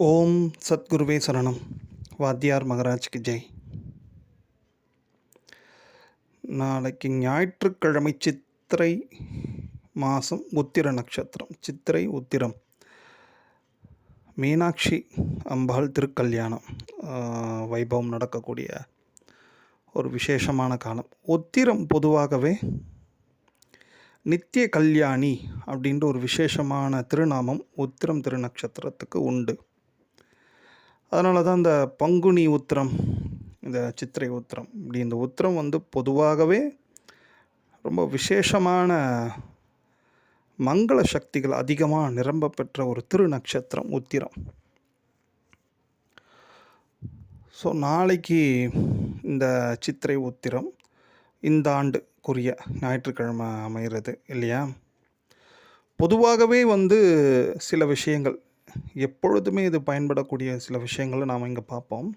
ஓம் சத்குருவே சரணம். வாத்தியார் மகராஜ்க்கு ஜெய். நாளைக்கு ஞாயிற்றுக்கிழமை சித்திரை மாதம் உத்திர நட்சத்திரம். சித்திரை உத்திரம் மீனாட்சி அம்பாள் திருக்கல்யாணம் வைபவம் நடக்கக்கூடிய ஒரு விசேஷமான காலம். உத்திரம் பொதுவாகவே நித்திய கல்யாணி அப்படின்ற ஒரு விசேஷமான திருநாமம் உத்திரம் திருநட்சத்திரத்துக்கு உண்டு. அதனால தான் இந்த பங்குனி உத்திரம், இந்த சித்திரை உத்திரம், இப்படி இந்த உத்திரம் பொதுவாகவே ரொம்ப விசேஷமான மங்கள சக்திகள் அதிகமாக நிரம்ப பெற்ற ஒரு திருநட்சத்திரம் உத்திரம். ஸோ நாளைக்கு இந்த சித்திரை உத்திரம் இந்த ஆண்டுக்குரிய ஞாயிற்றுக்கிழமை அமைகிறது இல்லையா? பொதுவாகவே சில விஷயங்கள் எப்பொழுதுமே இது பயன்படக்கூடிய சில விஷயங்களை நாம் இங்கே பார்ப்போம்.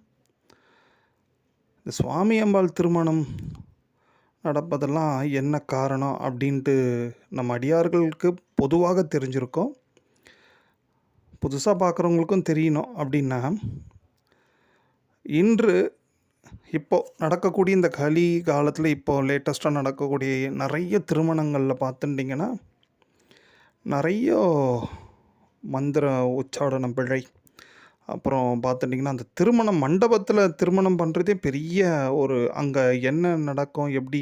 இந்த சுவாமி அம்பாள் திருமணம் நடப்பதெல்லாம் என்ன காரணம் அப்படின்ட்டு நம்ம அடியார்களுக்கு பொதுவாக தெரிஞ்சிருக்கோம். புதுசாக பார்க்குறவங்களுக்கும் தெரியணும். அப்படின்னா இன்று இப்போது நடக்கக்கூடிய இந்த கலி காலத்தில் இப்போது லேட்டஸ்ட்டாக நடக்கக்கூடிய நிறைய திருமணங்களில் பார்த்துட்டிங்கன்னா நிறைய மந்திர உச்சாடனம் பிழை, அப்புறம் பார்த்துட்டிங்கன்னா அந்த திருமண மண்டபத்தில் திருமணம் பண்ணுறதே பெரிய ஒரு அங்கே என்ன நடக்கும், எப்படி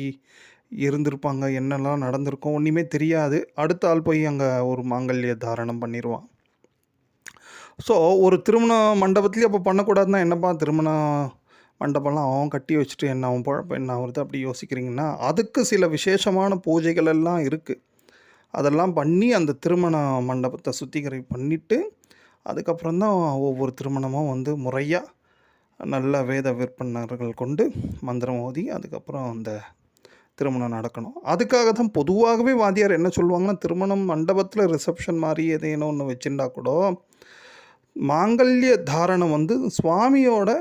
இருந்திருப்பாங்க, என்னெல்லாம் நடந்திருக்கும் ஒன்றுமே தெரியாது. அடுத்த ஆள் போய் அங்கே ஒரு மாங்கல்ய தாரணம் பண்ணிடுவான். ஸோ ஒரு திருமண மண்டபத்துலேயே அப்போ பண்ணக்கூடாதுன்னா என்னப்பா திருமண மண்டபம்லாம் அவன் கட்டி வச்சுட்டு என்ன அவன் பழப்ப என்ன ஆகுறது அப்படி யோசிக்கிறீங்கன்னா, அதுக்கு சில விசேஷமான பூஜைகள் எல்லாம் இருக்குது. அதெல்லாம் பண்ணி அந்த திருமண மண்டபத்தை சுத்திகரிப்பு பண்ணிவிட்டு அதுக்கப்புறம் தான் ஒவ்வொரு திருமணமும் முறையாக நல்ல வேத விற்பனர்கள் கொண்டு மந்திரம் ஓதி அதுக்கப்புறம் அந்த திருமணம் நடக்கணும். அதுக்காக தான் பொதுவாகவே வாத்தியார் என்ன சொல்லுவாங்கன்னா, திருமணம் மண்டபத்தில் ரிசப்ஷன் மாதிரி எதையும் ஒன்று வச்சுருந்தா கூட மாங்கல்ய தாரணம் சுவாமியோட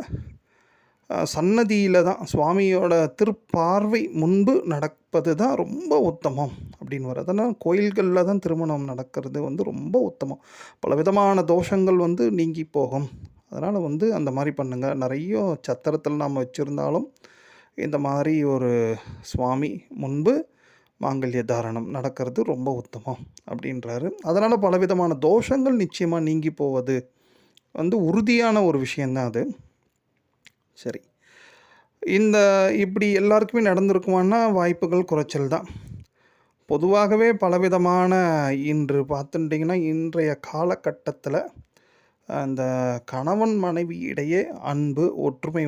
சன்னதியில் தான், சுவாமியோட திருப்பார்வை முன்பு நடப்பது தான் ரொம்ப உத்தமம் அப்படின்னு வரும். அதனால் கோயில்களில் தான் திருமணம் நடக்கிறது ரொம்ப உத்தமம். பல விதமான தோஷங்கள் நீங்கி போகும். அதனால் அந்த மாதிரி பண்ணுங்கள். நிறைய சத்திரத்தில் நாம் வச்சுருந்தாலும் இந்த மாதிரி ஒரு சுவாமி முன்பு மாங்கல்ய தாரணம் நடக்கிறது ரொம்ப உத்தமம் அப்படின்றாரு. அதனால் பலவிதமான தோஷங்கள் நிச்சயமாக நீங்கி போவது உறுதியான ஒரு விஷயந்தான் அது. சரி, இப்படி எல்லாருக்குமே நடந்திருக்குமான்னா வாய்ப்புகள் குறைச்சல் தான். பொதுவாகவே பலவிதமான இன்று பார்த்துட்டிங்கன்னா இன்றைய காலகட்டத்தில் அந்த கணவன் மனைவி இடையே அன்பு ஒற்றுமை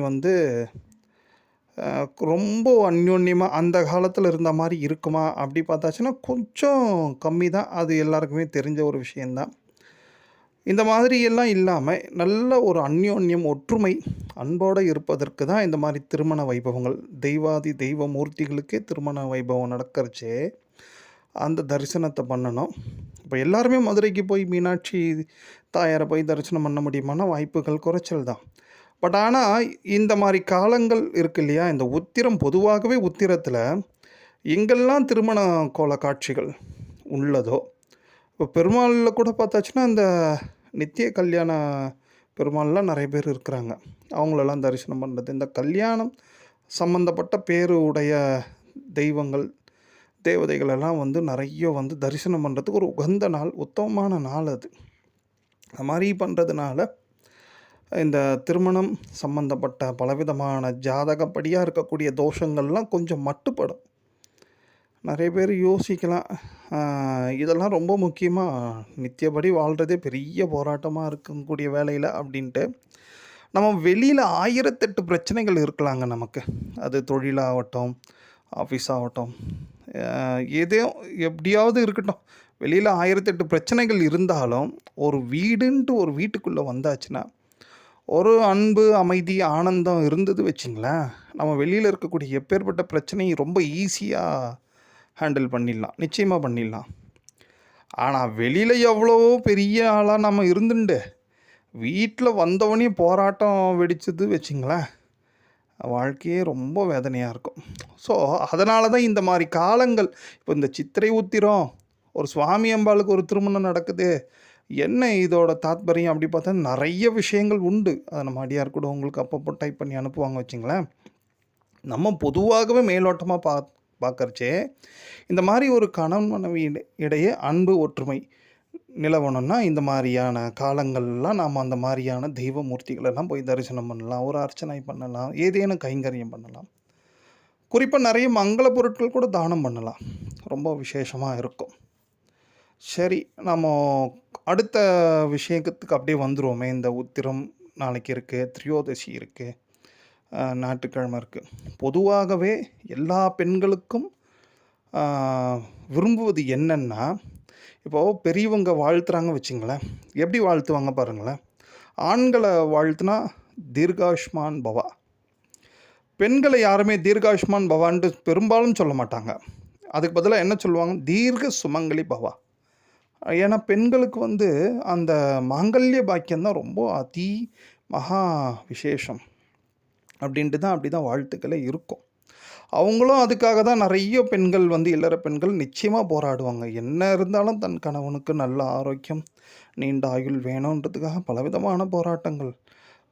ரொம்ப அந்யோன்யமாக அந்த காலத்தில் இருந்த மாதிரி இருக்குமா அப்படி பார்த்தாச்சுன்னா கொஞ்சம் கம்மி தான். அது எல்லாருக்குமே தெரிஞ்ச ஒரு விஷயந்தான். இந்த மாதிரியெல்லாம் இல்லாமல் நல்ல ஒரு அந்யோன்யம் ஒற்றுமை அன்போடு இருப்பதற்கு தான் இந்த மாதிரி திருமண வைபவங்கள். தெய்வாதி தெய்வ மூர்த்திகளுக்கே திருமண வைபவம் நடக்கிறச்சே அந்த தரிசனத்தை பண்ணணும். இப்போ எல்லாருமே மதுரைக்கு போய் மீனாட்சி தாயாரை போய் தரிசனம் பண்ண முடியுமானா வாய்ப்புகள் குறைச்சல் தான். பட் ஆனால் இந்த மாதிரி காலங்கள் இருக்கு இல்லையா, இந்த உத்திரம் பொதுவாகவே உத்திரத்தில் எங்கெல்லாம் திருமண கோல காட்சிகள் உள்ளதோ, இப்போ பெருமாளில் கூட பார்த்தாச்சுன்னா இந்த நித்திய கல்யாண பெருமாள்லாம் நிறைய பேர் இருக்கிறாங்க. அவங்களெல்லாம் தரிசனம் பண்ணுறது, இந்த கல்யாணம் சம்பந்தப்பட்ட பேரு உடைய தெய்வங்கள் தேவதைகளெல்லாம் நிறைய தரிசனம் பண்ணுறதுக்கு ஒரு உகந்த நாள், உத்தமமான நாள் அது. அது மாதிரி பண்ணுறதுனால இந்த திருமணம் சம்பந்தப்பட்ட பலவிதமான ஜாதகப்படியாக இருக்கக்கூடிய தோஷங்கள்லாம் கொஞ்சம் மட்டுப்படும். நிறைய பேர் யோசிக்கலாம், இதெல்லாம் ரொம்ப முக்கியமாக நித்தியபடி வாழ்கிறதே பெரிய போராட்டமாக இருக்கக்கூடிய வேலையில் அப்படின்ட்டு. நம்ம வெளியில் 1008 பிரச்சனைகள் இருக்கலாங்க நமக்கு. அது தொழிலாகட்டும், ஆஃபீஸ் ஆகட்டும், எதையும் எப்படியாவது இருக்கட்டும். வெளியில் 1008 பிரச்சனைகள் இருந்தாலும் ஒரு வீடுன்ட்டு ஒரு வீட்டுக்குள்ளே வந்தாச்சுன்னா ஒரு அன்பு அமைதி ஆனந்தம் இருந்தது வச்சிங்களேன், நம்ம வெளியில் இருக்கக்கூடிய எப்பேற்பட்ட பிரச்சனையும் ரொம்ப ஈஸியாக ஹேண்டில் பண்ணிடலாம், நிச்சயமாக பண்ணிடலாம். ஆனால் வெளியில் எவ்வளவோ பெரிய ஆளாக நம்ம இருந்துண்டு வீட்டில் வந்தவனே போராட்டம் வெடிச்சது வச்சிங்களேன், வாழ்க்கையே ரொம்ப வேதனையாக இருக்கும். ஸோ அதனால தான் இந்த மாதிரி காலங்கள், இப்போ இந்த சித்திரை உத்திரம் ஒரு சுவாமி அம்பாளுக்கு ஒரு திருமணம் நடக்குது, என்ன இதோட தாத்பரியம் அப்படி பார்த்தா நிறைய விஷயங்கள் உண்டு. அதை நம்ம அடியார் கூட உங்களுக்கு அப்பப்போ டைப் பண்ணி அனுப்புவாங்க வச்சுங்களேன். நம்ம பொதுவாகவே மேலோட்டமாக பார்க்கறச்சே இந்த மாதிரி ஒரு கணவன் மனைவி இடையே அன்பு ஒற்றுமை நிலவணும்னா இந்த மாதிரியான காலங்கள்லாம் நாம் அந்த மாதிரியான தெய்வ மூர்த்திகளெல்லாம் போய் தரிசனம் பண்ணலாம், ஒரு அர்ச்சனை பண்ணலாம், ஏதேனும் கைங்கரியம் பண்ணலாம். குறிப்பாக நிறைய மங்கள பொருட்கள் கூட தானம் பண்ணலாம். ரொம்ப விசேஷமாக இருக்கும். சரி, நம்ம அடுத்த விஷயத்துக்கு அப்படியே வந்துருவோமே. இந்த உத்திரம் நாளைக்கு இருக்குது, திரியோதசி இருக்குது, ஞாயிற்றுக்கிழமை இருக்குது. பொதுவாகவே எல்லா பெண்களுக்கும் விரும்புவது என்னென்னா, இப்போது பெரியவங்க வாழ்த்துறாங்க வச்சுங்களேன், எப்படி வாழ்த்துவாங்க பாருங்களேன். ஆண்களை வாழ்த்துனா தீர்காயுஷ்மான் பவா. பெண்களை யாருமே தீர்காயுஷ்மான் பவான்ட்டு பெரும்பாலும் சொல்ல மாட்டாங்க. அதுக்கு பதிலாக என்ன சொல்லுவாங்க, தீர்க்க சுமங்கலி பவா. ஏன்னா பெண்களுக்கு வந்து அந்த மாங்கல்ய பாக்கியம்தான் ரொம்ப அதி மகா விசேஷம் அப்படின்ட்டு தான் அப்படி தான் வாழ்த்துக்களே இருக்கும். அவங்களும் அதுக்காக தான் நிறைய பெண்கள் வந்து இல்லற பெண்கள் நிச்சயமாக போராடுவாங்க. என்ன இருந்தாலும் தன் கணவனுக்கு நல்ல ஆரோக்கியம், நீண்ட ஆயுள் வேணுன்றதுக்காக பலவிதமான போராட்டங்கள்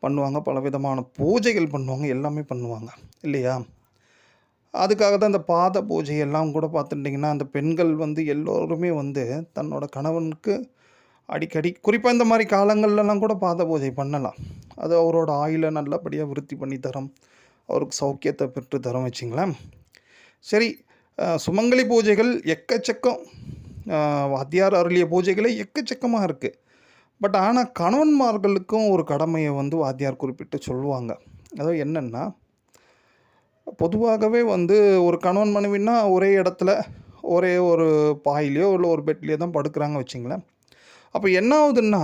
பண்ணுவாங்க, பலவிதமான பூஜைகள் பண்ணுவாங்க, எல்லாமே பண்ணுவாங்க இல்லையா? அதுக்காக தான் இந்த பாத பூஜை எல்லாம் கூட பார்த்துட்டிங்கன்னா, அந்த பெண்கள் வந்து எல்லோருமே வந்து தன்னோட கணவனுக்கு அடிக்கடி குறிப்பாக இந்த மாதிரி காலங்கள்லாம் கூட பாத பூஜை பண்ணலாம். அது அவரோட ஆயுளை நல்லபடியாக விருத்தி பண்ணி தரும், அவருக்கு சௌக்கியத்தை பெற்று தரும் வச்சுங்களேன். சரி, சுமங்கலி பூஜைகள் எக்கச்சக்கம், வாத்தியார் அருளிய பூஜைகளே எக்கச்சக்கமாக இருக்குது. பட் ஆனால் கணவன்மார்களுக்கும் ஒரு கடமையை வந்து வாத்தியார் குறிப்பிட்டு சொல்லுவாங்க. அதாவது என்னென்னா, பொதுவாகவே வந்து ஒரு கணவன் மனைவின்னா ஒரே இடத்துல ஒரே ஒரு பாயிலையோ இல்லை ஒரு பெட்லேயோ தான் படுக்கிறாங்க வச்சுங்களேன். அப்போ என்ன ஆகுதுன்னா,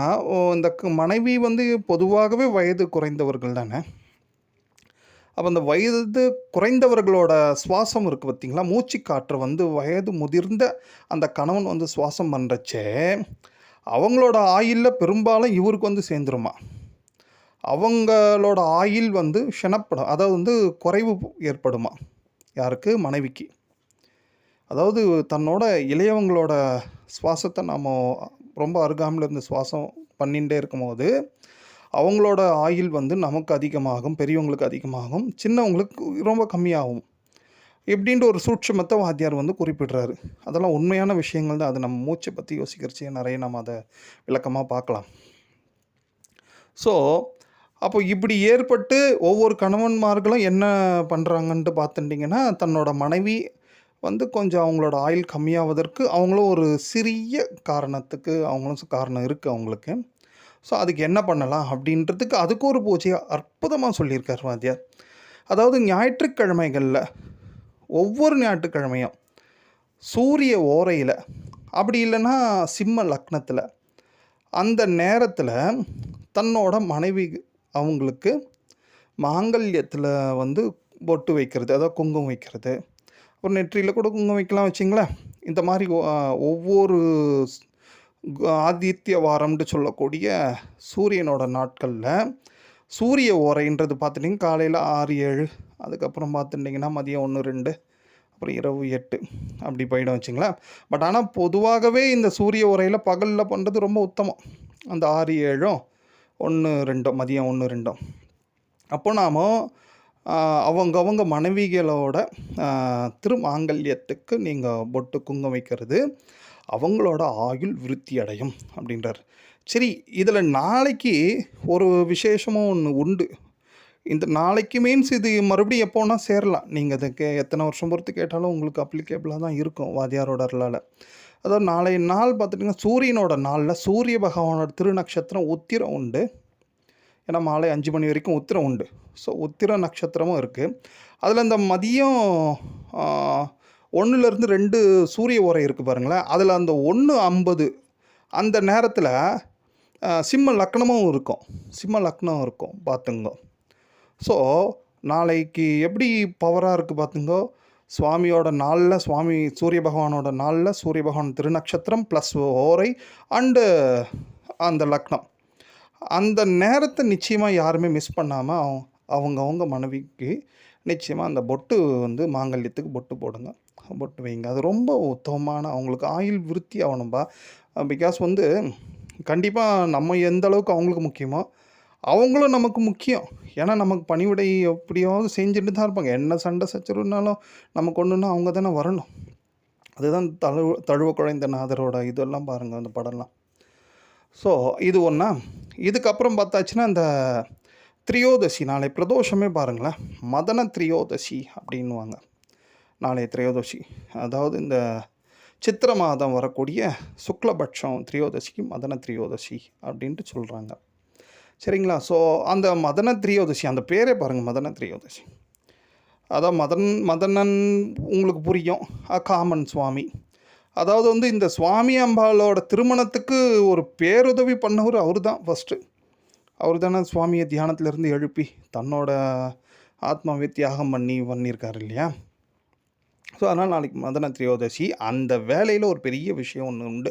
இந்த மனைவி வந்து பொதுவாகவே வயது குறைந்தவர்கள் தானே. அப்போ அந்த வயது குறைந்தவர்களோட சுவாசம் இருக்குது பார்த்திங்களா, மூச்சு காற்றை வந்து வயது முதிர்ந்த அந்த கணவன் வந்து சுவாசம் பண்ணுறச்சே அவங்களோட ஆயுளில் பெரும்பாலும் இவருக்கு வந்து சேர்ந்துருமா. அவங்களோட ஆயுள் வந்து க்ஷணப்படும், அதாவது வந்து குறைவு ஏற்படுமா. யாருக்கு? மனைவிக்கு. அதாவது தன்னோட இளையவங்களோட சுவாசத்தை நாம் ரொம்ப அருகாமையில் இருந்து சுவாசம் பண்ணிகிட்டே இருக்கும்போது அவங்களோட ஆயுள் வந்து நமக்கு அதிகமாகும், பெரியவங்களுக்கு அதிகமாகும், சின்னவங்களுக்கு ரொம்ப கம்மியாகும். இப்படின்ற ஒரு சூட்சுமத்தை வாத்தியார் வந்து குறிப்பிடுறாரு. அதெல்லாம் உண்மையான விஷயங்கள் தான். அது நம்ம மூச்சை பற்றி யோசிக்கிறச்சே நிறைய நம்ம அதை விளக்கமாக பார்க்கலாம். ஸோ அப்போ இப்படி ஏற்பட்டு ஒவ்வொரு கணவன்மார்களும் என்ன பண்ணுறாங்கன்ட்டு பார்த்துட்டிங்கன்னா, தன்னோட மனைவி வந்து கொஞ்சம் அவங்களோட ஆயுள் கம்மியாவதற்கு அவங்களும் ஒரு சிறிய காரணத்துக்கு அவங்களும் காரணம் இருக்குது அவங்களுக்கு. ஸோ அதுக்கு என்ன பண்ணலாம் அப்படின்றதுக்கு அதுக்கு ஒரு பூஜையை அற்புதமாக சொல்லியிருக்கார் வாத்தியார். அதாவது ஞாயிற்றுக்கிழமைகளில் ஒவ்வொரு ஞாயிற்றுக்கிழமையும் சூரிய ஓரையில், அப்படி இல்லைன்னா சிம்ம லக்னத்தில், அந்த நேரத்தில் தன்னோட மனைவி அவங்களுக்கு மாங்கல்யத்தில் வந்து பொட்டு வைக்கிறது, அதாவது குங்குமம் வைக்கிறது, ஒரு நெற்றியில் கூட குங்குமம் வைக்கலாம் வச்சிங்களேன். இந்த மாதிரி ஒவ்வொரு ஆதித்ய வாரம்னு சொல்லக்கூடிய சூரியனோட நாட்களில் சூரிய ஓரைன்றது பார்த்துட்டிங்கன்னா காலையில் 6-7, அதுக்கப்புறம் பார்த்துட்டிங்கன்னா மதியம் 1-2, அப்புறம் இரவு 8 அப்படி போயிடும் வச்சுங்களேன். பட் ஆனால் பொதுவாகவே இந்த சூரிய உரையில் பகலில் பண்ணுறது ரொம்ப உத்தமம். அந்த 6-7, 1-2, மதியம் 1-2. அப்போ நாம் அவங்க மனைவிகளோட திருமாங்கல்யத்துக்கு நீங்கள் பொட்டு குங்குமம் வைக்கிறது அவங்களோட ஆயுள் விருத்தி அடையும் அப்படின்றார். சரி, இதில் நாளைக்கு ஒரு விசேஷமும் ஒன்று உண்டு. இந்த நாளைக்கு மீன்ஸ் இது மறுபடியும் எப்போனா சேரலாம். நீங்கள் அதுக்கு எத்தனை வருஷம் பொறுத்து கேட்டாலும் உங்களுக்கு அப்ளிகேபிளாக தான் இருக்கும் வாத்தியாரோட அருளால். அதாவது நாளைய நாள் பார்த்துட்டிங்கன்னா சூரியனோட நாளில் சூரிய பகவானோட திருநக்ஷத்திரம் உத்திரம் உண்டு. ஏன்னா மாலை 5 மணி வரைக்கும் உத்திரம் உண்டு. ஸோ உத்திர நட்சத்திரமும் இருக்குது. அதில் இந்த மதியம் 1லேருந்து 2 சூரிய ஓரை இருக்குது பாருங்களேன். அதில் அந்த 1:50 அந்த நேரத்தில் சிம்ம லக்னமும் இருக்கும், சிம்ம லக்னம் இருக்கும் பார்த்துங்க. ஸோ நாளைக்கு எப்படி பவராக இருக்குது பார்த்துங்கோ. சுவாமியோட நாளில், சுவாமி சூரிய பகவானோட நாளில் சூரிய பகவான் திருநக்ஷத்திரம் ப்ளஸ் ஓரை அண்டு அந்த லக்னம், அந்த நேரத்தை நிச்சயமாக யாருமே மிஸ் பண்ணாமல் அவங்கவுங்க மனைவிக்கு நிச்சயமாக அந்த பொட்டு வந்து மாங்கல்யத்துக்கு பொட்டு போடுங்க, பொட்டு வைங்க. அது ரொம்ப உத்தமமான அவங்களுக்கு ஆயுள் விருத்தி ஆகணும்பா. பிகாஸ் வந்து கண்டிப்பாக நம்ம எந்த அளவுக்கு அவங்களுக்கு முக்கியமோ, அவங்களும் நமக்கு முக்கியம். ஏன்னா நமக்கு பணிவிடை எப்படியாவது செஞ்சுட்டு தான் இருப்பாங்க. என்ன சண்டை சச்சரவுனாலும் நமக்கு ஒன்றுன்னா அவங்க தானே வரணும். அதுதான் தழுவ குழைந்த நாதரோட இதெல்லாம் பாருங்கள் அந்த படம்லாம். ஸோ இது ஒன்றா. இதுக்கப்புறம் பார்த்தாச்சுன்னா இந்த திரியோதசி நாளை பிரதோஷமே பாருங்களேன், மதன திரியோதசி அப்படின்வாங்க. நாளைய திரையோதசி, அதாவது இந்த சித்திர மாதம் வரக்கூடிய சுக்லபட்சம் திரியோதசிக்கு மதன திரியோதசி அப்படின்ட்டு சொல்கிறாங்க. சரிங்களா? ஸோ அந்த மதன திரியோதசி, அந்த பேரே பாருங்கள், மதன திரியோதசி. அதான் மதனன் உங்களுக்கு புரியும், காமன் சுவாமி. அதாவது வந்து இந்த சுவாமி அம்பாளோட திருமணத்துக்கு ஒரு பேருதவி பண்ணவர் அவர் தான் ஃபஸ்ட்டு. அவர் தானே சுவாமியை தியானத்திலேருந்து எழுப்பி தன்னோட ஆத்மாவை தியாகம் பண்ணியிருக்காரு இல்லையா? ஸோ அதனால் நாளைக்கு மதன திரியோதசி. அந்த வேலையில் ஒரு பெரிய விஷயம் ஒன்று உண்டு.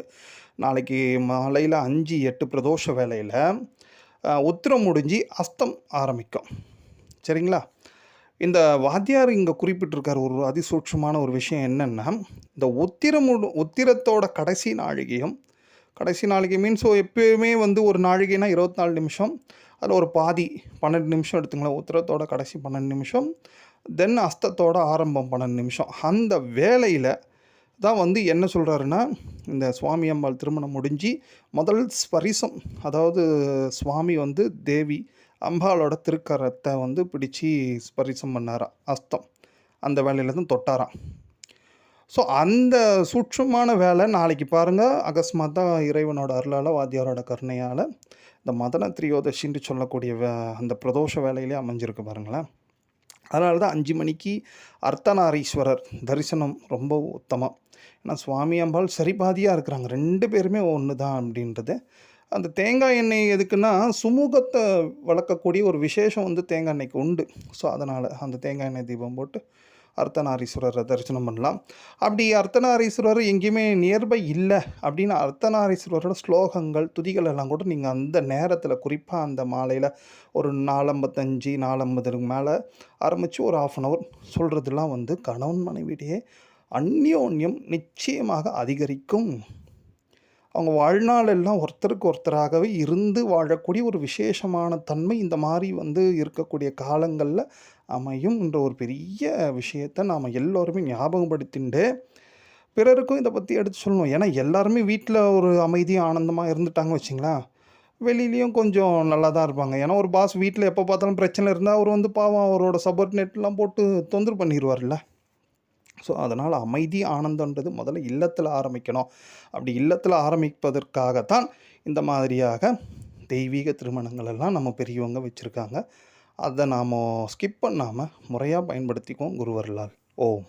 நாளைக்கு மாலையில் 5-8 பிரதோஷ வேலையில் உத்திரம் முடிஞ்சு அஸ்தம் ஆரம்பிக்கும். சரிங்களா? இந்த வாத்தியார் இங்கே குறிப்பிட்டிருக்கார் ஒரு அதிசூட்சமான ஒரு விஷயம் என்னென்னா, இந்த உத்திரத்தோட கடைசி நாழிகை மீன்ஸ் எப்போயுமே வந்து ஒரு நாழிகைனா 24 நிமிஷம். அதில் ஒரு பாதி 12 நிமிஷம் எடுத்துங்களேன். உத்திரத்தோட கடைசி 12 நிமிஷம், தென் அஸ்தத்தோட ஆரம்பம் 12 நிமிஷம். அந்த வேளையில் தான் வந்து என்ன சொல்கிறாருன்னா, இந்த சுவாமி அம்பாள் திருமணம் முடிஞ்சு முதல் ஸ்பரிசம், அதாவது சுவாமி வந்து தேவி அம்பாளோட திருக்கரத்தை வந்து பிடிச்சி ஸ்பரிசம் பண்ணாராம் அஸ்தம். அந்த வேலையில் தான் தொட்டாராம். ஸோ அந்த சூட்சமான வேலை நாளைக்கு பாருங்கள், அகஸ்மாத்தான் இறைவனோட அருளால் வாத்தியாரோட கருணையால் இந்த மதன திரியோதசின்னு சொல்லக்கூடிய அந்த பிரதோஷ வேலையிலே அமைஞ்சிருக்கு பாருங்களேன். அதனால தான் 5 மணிக்கு அர்த்தநாரீஸ்வரர் தரிசனம் ரொம்ப உத்தமம். ஏன்னா சுவாமி அம்பாள் சரிபாதியாக இருக்கிறாங்க, 2 பேருமே ஒன்று தான் அப்படின்றது. அந்த தேங்காய் எண்ணெய் எதுக்குன்னா, சுமூகத்தை வளர்க்கக்கூடிய ஒரு விசேஷம் வந்து தேங்காய் எண்ணெய்க்கு உண்டு. ஸோ அதனால் அந்த தேங்காய் எண்ணெய் தீபம் போட்டு அர்த்தநாரீஸ்வரரை தரிசனம் பண்ணலாம். அப்படி அர்த்தநாரீஸ்வரர் எங்கேயுமே நியர்பை இல்லை அப்படின்னா, அர்த்தநாரீஸ்வரரோட ஸ்லோகங்கள் துதிகள் எல்லாம் கூட நீங்கள் அந்த நேரத்தில், குறிப்பாக அந்த மாலையில் ஒரு 4:55 4:50க்கு மேலே ஆரம்பித்து ஒரு 1/2 hour சொல்கிறதுலாம் வந்து கணவன் மனைவியிடையே அந்யோன்யம் நிச்சயமாக அதிகரிக்கும். அவங்க வாழ்நாளெல்லாம் ஒருத்தருக்கு ஒருத்தராகவே இருந்து வாழக்கூடிய ஒரு விசேஷமான தன்மை இந்த மாதிரி வந்து இருக்கக்கூடிய காலங்களில் அமையும் என்ற ஒரு பெரிய விஷயத்தை நாம் எல்லோருமே ஞாபகப்படுத்திண்டு பிறருக்கும் இதை பற்றி எடுத்து சொல்லணும். ஏன்னா எல்லாருமே வீட்டில் ஒரு அமைதி ஆனந்தமாக இருந்துட்டாங்க வச்சிங்களேன், வெளியிலையும் கொஞ்சம் நல்லா தான் இருப்பாங்க. ஏன்னா ஒரு பாஸ் வீட்டில் எப்போ பார்த்தாலும் பிரச்சனை இருந்தால் அவர் வந்து பாவம் அவரோட சபர்டினேட்லாம் போட்டு தொந்தரவு பண்ணிடுவார்ல. ஸோ அதனால் அமைதி ஆனந்தன்றது முதல்ல இல்லத்தில் ஆரம்பிக்கணும். அப்படி இல்லத்தில் ஆரம்பிப்பதற்காகத்தான் இந்த மாதிரியாக தெய்வீக திருமணங்கள் எல்லாம் நம்ம பெரியவங்க வச்சுருக்காங்க. அதை நாம் ஸ்கிப் பண்ணாமல் முறையாக பயன்படுத்திக்குவோம் குருவர்களால். ஓம்.